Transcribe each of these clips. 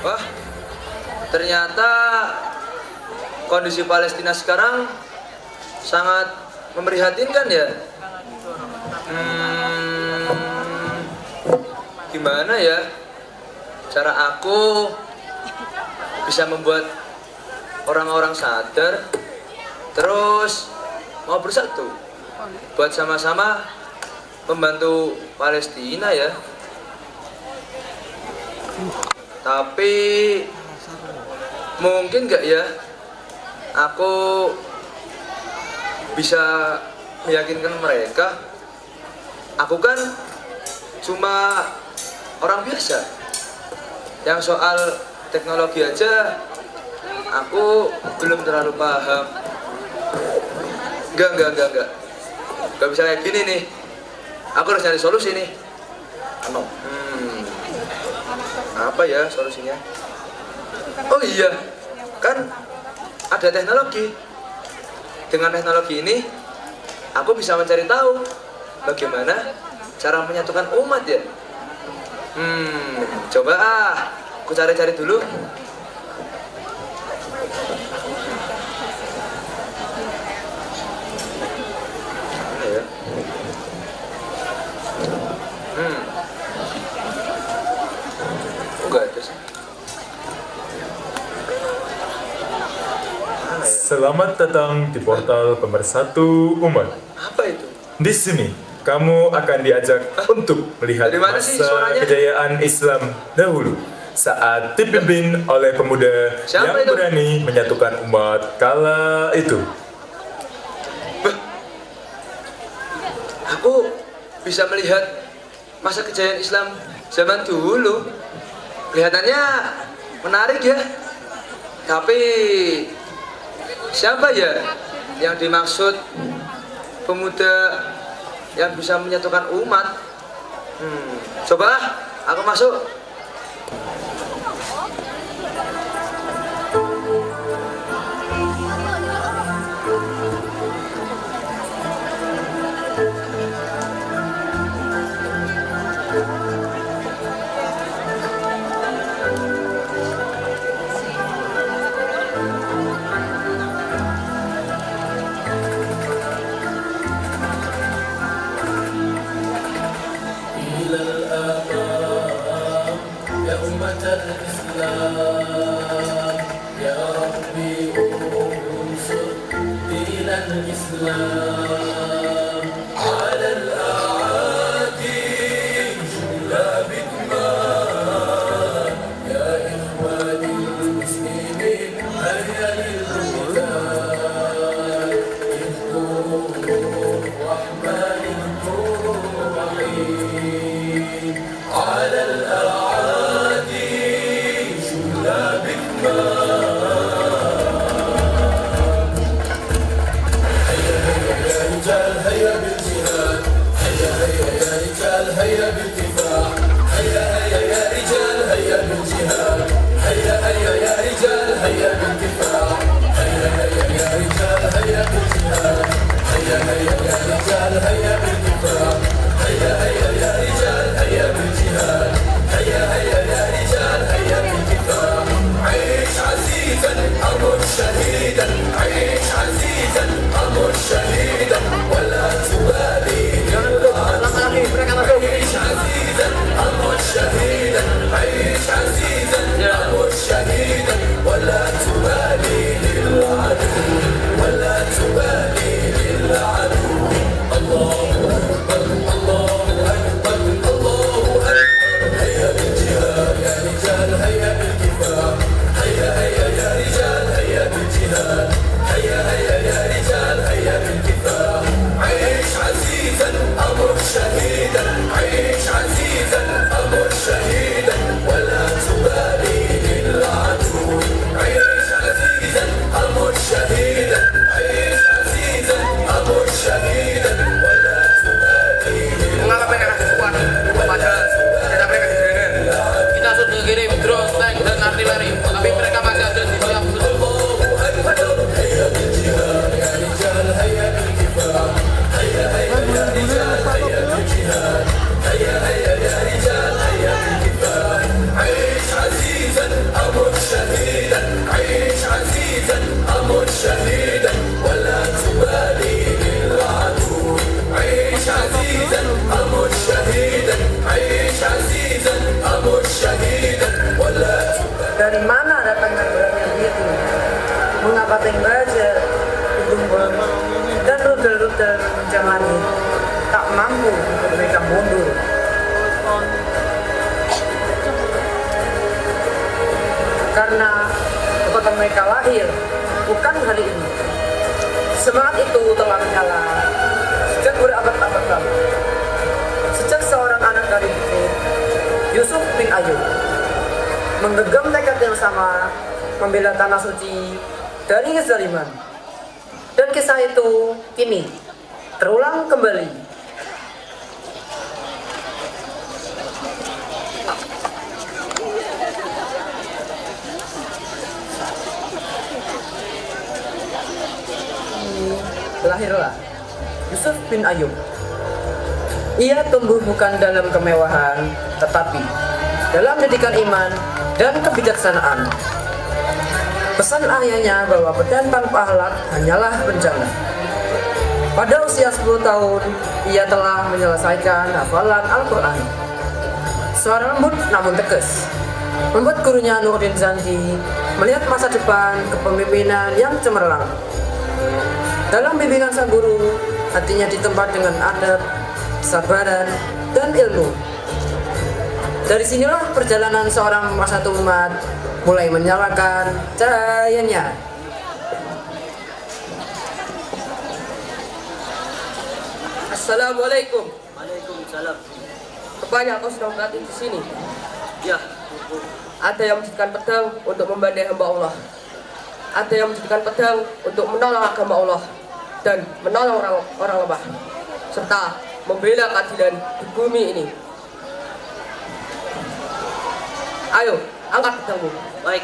Wah, ternyata kondisi Palestina sekarang sangat memprihatinkan ya. Gimana ya cara aku bisa membuat orang-orang sadar terus mau bersatu buat sama-sama membantu Palestina ya. Tapi mungkin nggak ya aku bisa meyakinkan mereka. Aku kan cuma orang biasa yang soal teknologi aja aku belum terlalu paham. Gak bisa kayak gini nih. Aku harus cari solusi nih. Apa ya solusinya? Oh iya, kan ada teknologi. Dengan teknologi ini aku bisa mencari tahu bagaimana cara menyatukan umat ya. Coba aku cari-cari dulu. Mana ya? Enggak ada sih. Mana ya? Selamat datang di portal Pemersatu Umat. Apa itu? Di sini kamu akan diajak untuk melihat Dari mana sih masa suaranya? kejayaan Islam dahulu saat dipimpin oleh pemuda Siapa yang itu? berani menyatukan umat kala itu. Aku bisa melihat masa kejayaan Islam zaman dulu. Kelihatannya menarik ya. Tapi siapa ya yang dimaksud pemuda yang bisa menyatukan umat? Coba aku masuk. إلى الآمام يا أمة الإسلام يا ربي انصر دين الإسلام على الأعادي جملة بكمان يا إخواني المسلمين هيا للقتال اذكروا الرحمن اذكروا الرحيم على الأعادي جملة بكمان هيا هيا يا رجال هيا بالجهاد هيا هيا يا رجال هيا بالكفاح هيا هيا يا رجال هيا بالجهاد هيا هيا يا رجال هيا بالكفاح هيا هيا يا رجال هيا بالجهاد هيا هيا يا رجال هيا بالكفاح هيا هيا يا رجال هيا بالجهاد هيا karena kekuatan mereka lahir bukan hari ini. Semangat itu telah menyala sejak berabad-abad lalu. Sejak seorang anak dari Bukit, Yusuf bin Ayub, menggenggam tekad yang sama membela tanah suci dari kezaliman. Dan kisah itu kini terulang kembali. Lahirlah Yusuf bin Ayub. Ia tumbuh bukan dalam kemewahan, tetapi dalam didikan iman dan kebijaksanaan. Pesan ayahnya bahwa pedang tanpa alat hanyalah bencana. Pada usia 10 tahun, ia telah menyelesaikan hafalan Al-Quran. Suara lembut namun tegas membuat gurunya Nuruddin Zanji melihat masa depan kepemimpinan yang cemerlang. Dalam bimbingan sang guru, hatinya ditempa dengan adab, kesabaran, dan ilmu. Dari sinilah perjalanan seorang pemersatu umat mulai menyalakan cahayanya. Assalamualaikum. Waalaikumsalam. Rupanya kau sedang berlatih di sini. Ya, Ada yang menjadikan pedang untuk membandai hamba Allah. Ada yang menjadikan pedang untuk menolong agama Allah dan menolong orang lemah, serta membela keadilan di bumi ini. Ayo, angkat pedangmu. baik.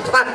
Cepat.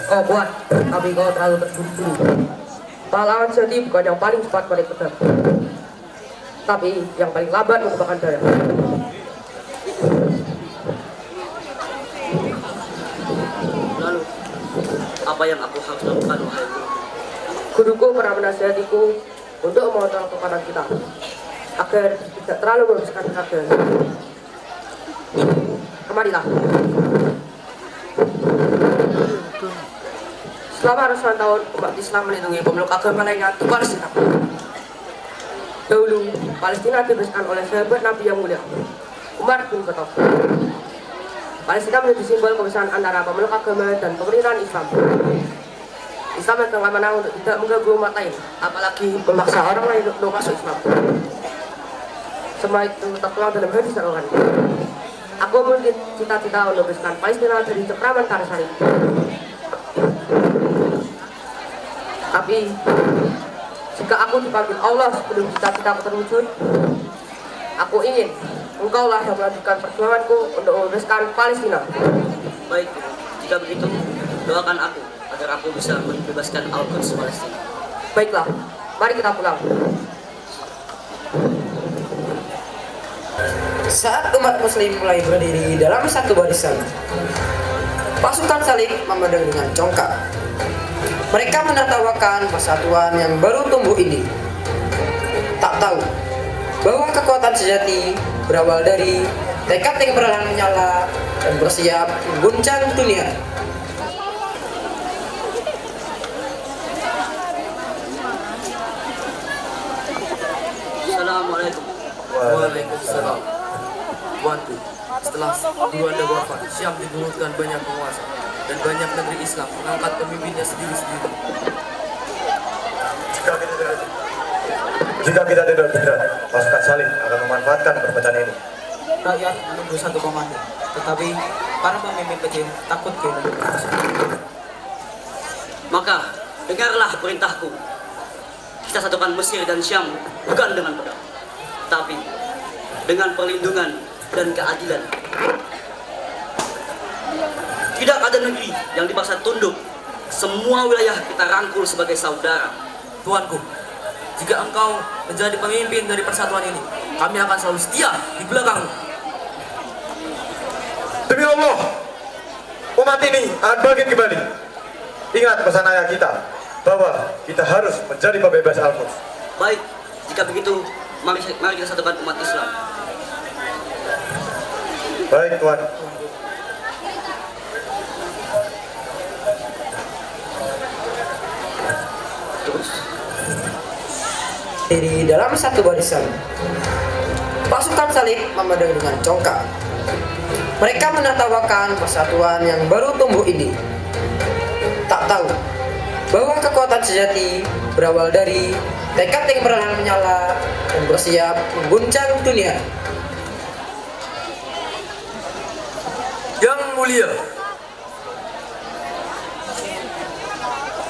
Kau kuat, tapi kau terlalu terburu-buru. Pahlawan sejati bukan yang paling cepat balik pedang, tapi yang paling lambat menumpahkan darah. Lalu, apa yang aku harus lakukan, wahai guru? Guruku pernah menasihatiku untuk mengontrol kekuatan kita agar tidak terlalu membesarkan harga. Kemarilah. Selama ratusan tahun umat Islam melindungi pemeluk agama lainnya di Palestina. Dahulu, Palestina dibebaskan oleh sahabat Nabi yang mulia, Umar bin Khattab. Palestina menjadi simbol kebesaran antara pemeluk agama dan pemerintahan Islam. Islam yang telah menang untuk tidak mengganggu umat lain, apalagi memaksa orang lain untuk masuk Islam. Semua itu tertuang dalam hadis Al-Quran. Aku memiliki cita-cita untuk membebaskan Palestina dari cengkraman tanah salib. Tapi jika aku dipanggil Allah sebelum cita-citaku terwujud, aku ingin engkaulah yang melanjutkan perjuanganku untuk membebaskan Palestina. Baik, jika begitu, doakan aku agar aku bisa membebaskan Al-Quds Palestina. Baiklah, mari kita pulang. Saat umat muslim mulai berdiri dalam satu barisan, pasukan salib memandang dengan congkak. Mereka menertawakan persatuan yang baru tumbuh ini. Tak tahu bahwa kekuatan sejati berawal dari tekad yang perlahan menyala dan bersiap mengguncang dunia. Assalamualaikum. Waalaikumsalam. Tuanku, setelah guru Anda wafat, Syam digulungkan banyak penguasa dan banyak negeri Islam mengangkat pemimpinnya sendiri-sendiri. Jika kita tidak bergerak, pasukan salib akan memanfaatkan perpecahan ini. Rakyat menunggu satu komandan, tetapi para pemimpin kecil takut kehilangan kekuasaan. Maka, dengarlah perintahku. Kita satukan Mesir dan Syam bukan dengan pedang, tapi dengan perlindungan dan keadilan. Tidak ada negeri yang dipaksa tunduk. Semua wilayah kita rangkul sebagai saudara. Tuanku, jika engkau menjadi pemimpin dari persatuan ini, kami akan selalu setia di belakangmu. Demi Allah, umat ini akan bangkit kembali. Ingat pesan ayah kita, bahwa kita harus menjadi pembebas Al-Quds. Baik, jika begitu, mari kita satukan umat Islam. Baik, Tuan. Terus, Di dalam satu barisan, pasukan salib memandang dengan congkak. Mereka menertawakan persatuan yang baru tumbuh ini. Tak tahu bahwa kekuatan sejati berawal dari tekad yang perlahan menyala dan bersiap mengguncang dunia. Yang mulia,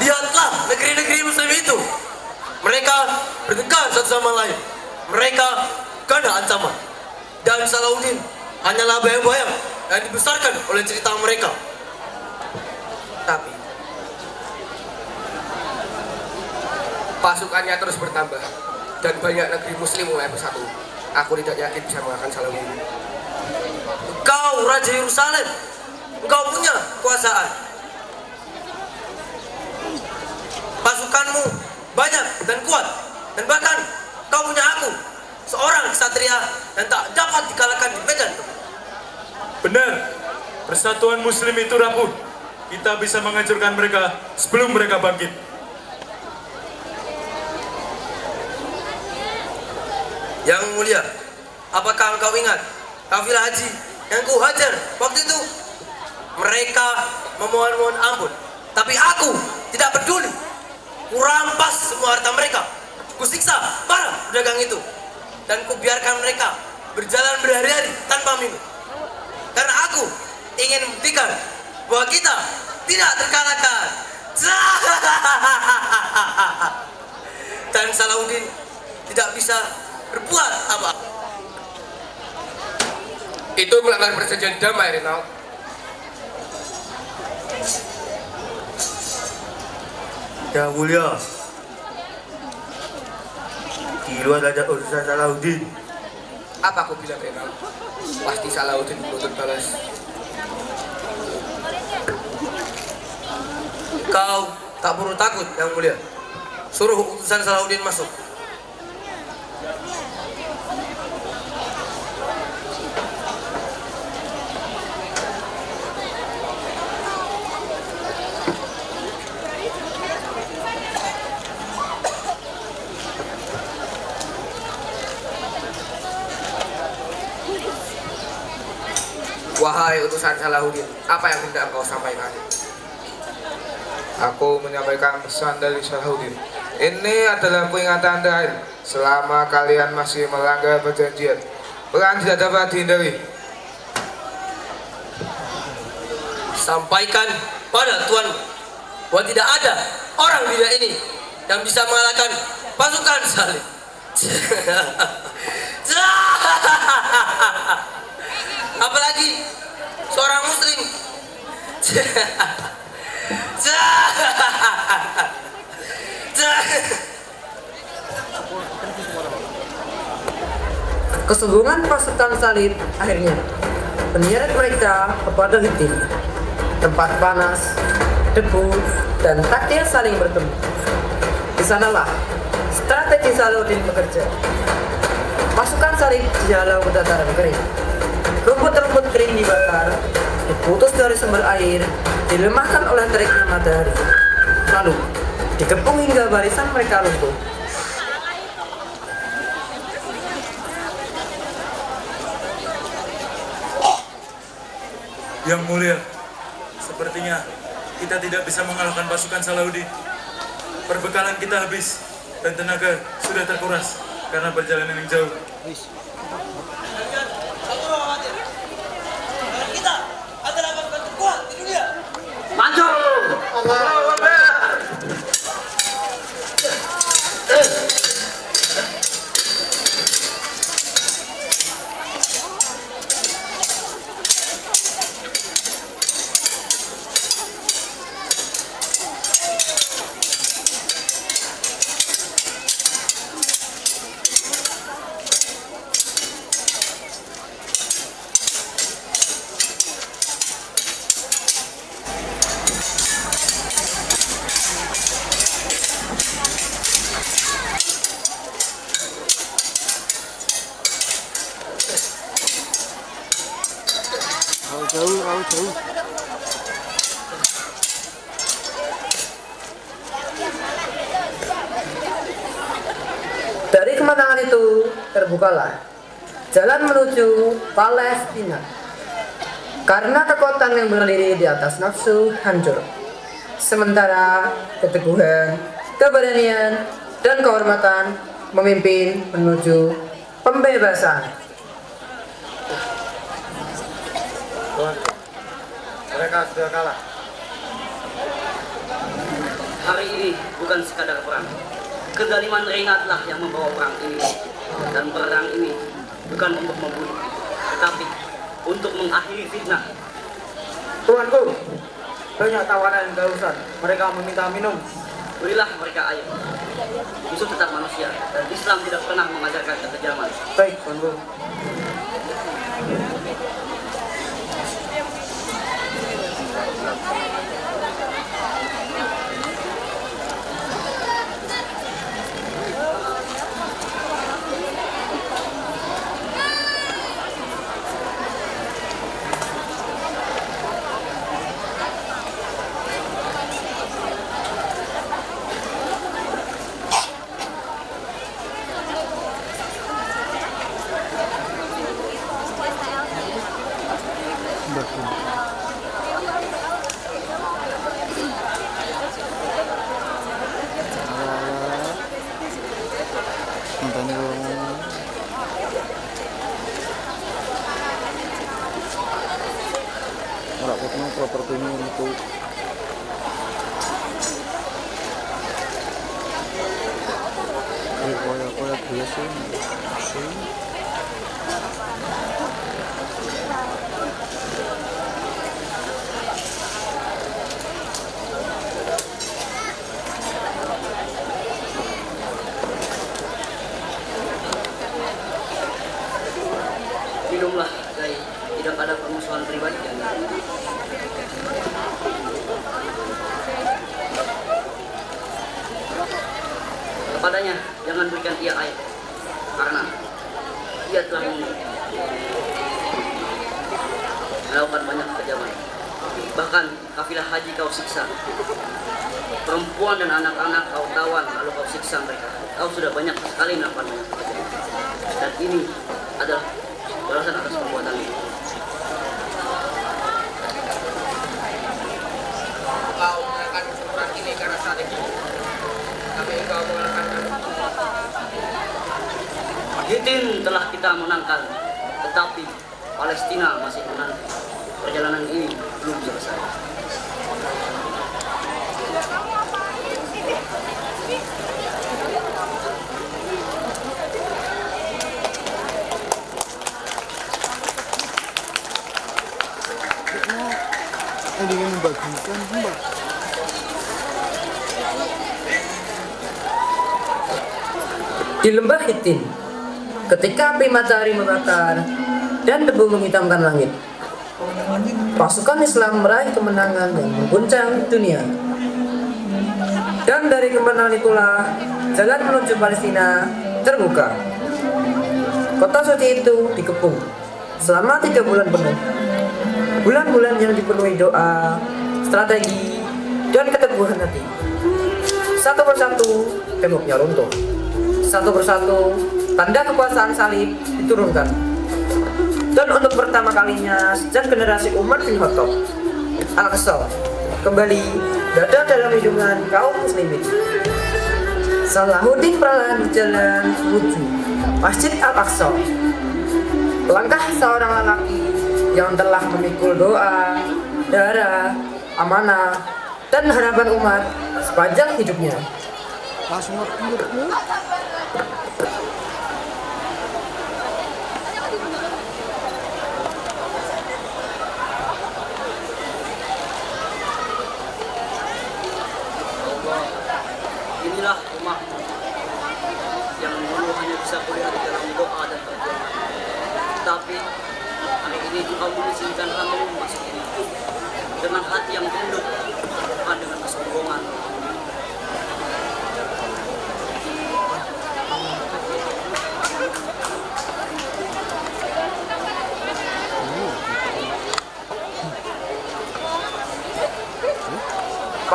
lihatlah negeri-negeri muslim itu. Mereka bertengkar satu sama lain. Mereka kena ancaman. Dan Salahuddin hanyalah bayang-bayang yang dibesarkan oleh cerita mereka. Tapi pasukannya terus bertambah dan banyak negeri muslim mulai bersatu. Aku tidak yakin bisa mengalahkan Salahuddin. Engkau Raja Yerusalem, engkau punya kekuasaan. Pasukanmu banyak dan kuat, dan bahkan kau punya aku, seorang ksatria dan tak dapat dikalahkan di medan. Benar, persatuan muslim itu rapuh. Kita bisa menghancurkan mereka sebelum mereka bangkit. Yang mulia, apakah engkau ingat kafilah haji yang ku hajar waktu itu? Mereka memohon-mohon ampun, tapi aku tidak peduli. Ku rampas semua harta mereka, ku siksa para pedagang itu, dan ku biarkan mereka berjalan berhari-hari tanpa minum. Karena aku ingin membuktikan bahwa kita tidak terkalahkan. Dan Salahuddin tidak bisa berbuat apa. Itu melanggar perjanjian damai, Renaud. Yang mulia, di luar ada urusan Salahuddin. Apa aku bilang, Renaud? Pasti Salahuddin menuntut balas. Kau tak perlu takut, Yang mulia. Suruh utusan Salahuddin masuk. Wahai utusan Salahuddin, apa yang hendak kau sampaikan? Aku menyampaikan pesan dari Salahuddin. Ini adalah peringatan terakhir. Selama kalian masih melanggar perjanjian, perang tidak dapat dihindari. Sampaikan pada Tuan bahwa tidak ada orang di dunia ini yang bisa mengalahkan pasukan salib. Apalagi seorang muslim. Kesombongan pasukan salib akhirnya menyeret mereka kepada Hittim, tempat panas, debu, dan takdir saling bertemu. Di sanalah strategi Salahuddin bekerja. Pasukan salib dihalau ke dataran kering. Rumput-rumput kering dibakar, diputus dari sumber air, dilemahkan oleh teriknya matahari. Lalu dikepung hingga barisan mereka lumpuh. Yang mulia, sepertinya kita tidak bisa mengalahkan pasukan Salahuddin. Perbekalan kita habis dan tenaga sudah terkuras karena perjalanan yang jauh. Kita adalah pasukan terkuat di dunia. maju! Dari kemenangan itu terbukalah jalan menuju Palestina. Karena kekuatan yang berdiri di atas nafsu hancur, sementara keteguhan, keberanian, dan kehormatan memimpin menuju pembebasan. Tuan, mereka sudah kalah. Hari ini bukan sekadar perang. Kedaliman Renatlah yang membawa perang ini. Dan perang ini bukan untuk membunuh, tetapi untuk mengakhiri fitnah. Tuanku, banyak tawanan dan urusan. Mereka meminta minum. Berilah mereka air. Yusuf tetap manusia, dan Islam tidak pernah mengajarkan kekejaman. Baik, tuanku. Minumlah, Gai. Tidak ada permusuhan pribadi yang kepadanya jangan berikan ia air, karena ia telah melakukan banyak kekejaman. Bahkan kafilah haji kau siksa, perempuan dan anak-anak kau tawan lalu kau siksa mereka. Kau sudah banyak sekali melakukan banyak kekejaman, dan ini adalah balasan atas perbuatan ini. Kau melakukan perang ini karena saat itu kami engkau mengalahkan Hitin telah kita menangkan, tetapi Palestina masih menanti. Perjalanan ini belum selesai. Di lembah Hitin, ketika api matahari membakar dan debu menghitamkan langit, pasukan Islam meraih kemenangan yang mengguncang dunia. Dan dari kemenangan itulah jalan menuju Palestina terbuka. Kota suci itu dikepung selama 3 bulan penuh. Bulan-bulan yang dipenuhi doa, strategi, dan keteguhan hati. Satu persatu temboknya runtuh. Satu persatu tanda kekuasaan salib diturunkan. Dan untuk pertama kalinya sejak generasi Umar bin Khattab, Al-Aqsa kembali berada dalam lindungan kaum muslimin. Salahuddin perlahan berjalan menuju Masjid Al-Aqsa. Langkah seorang lelaki yang telah memikul doa, darah, amanah, dan harapan umat sepanjang hidupnya. Inilah rumahmu yang dulu hanya bisa kuliah di dalam doa dan perjuangan. Tapi hari ini engkau mengizinkan kami masuk ini dengan hati yang tunduk, bukan dengan kesombongan.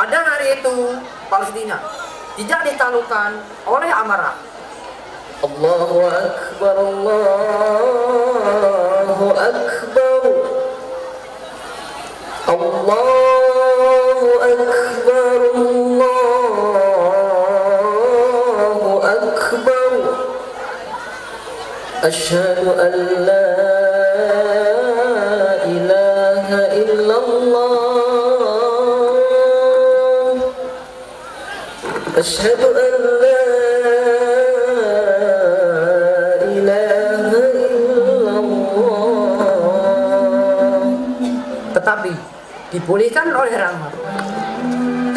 Pada hari itu, Palestina tidak ditaklukkan oleh amarah. Allahu Akbar, Allahu Akbar, Allahu Akbar, Allahu Akbar. Asyhadu an la ilaha illallah. Asyhadu an la Tetapi dipulihkan oleh rahmat.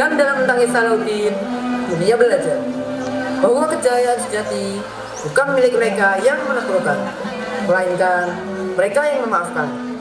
Dan dalam menangis Salahuddin, dunia belajar bahwa kejayaan sejati bukan milik mereka yang menaklukkan, melainkan mereka yang memaafkan.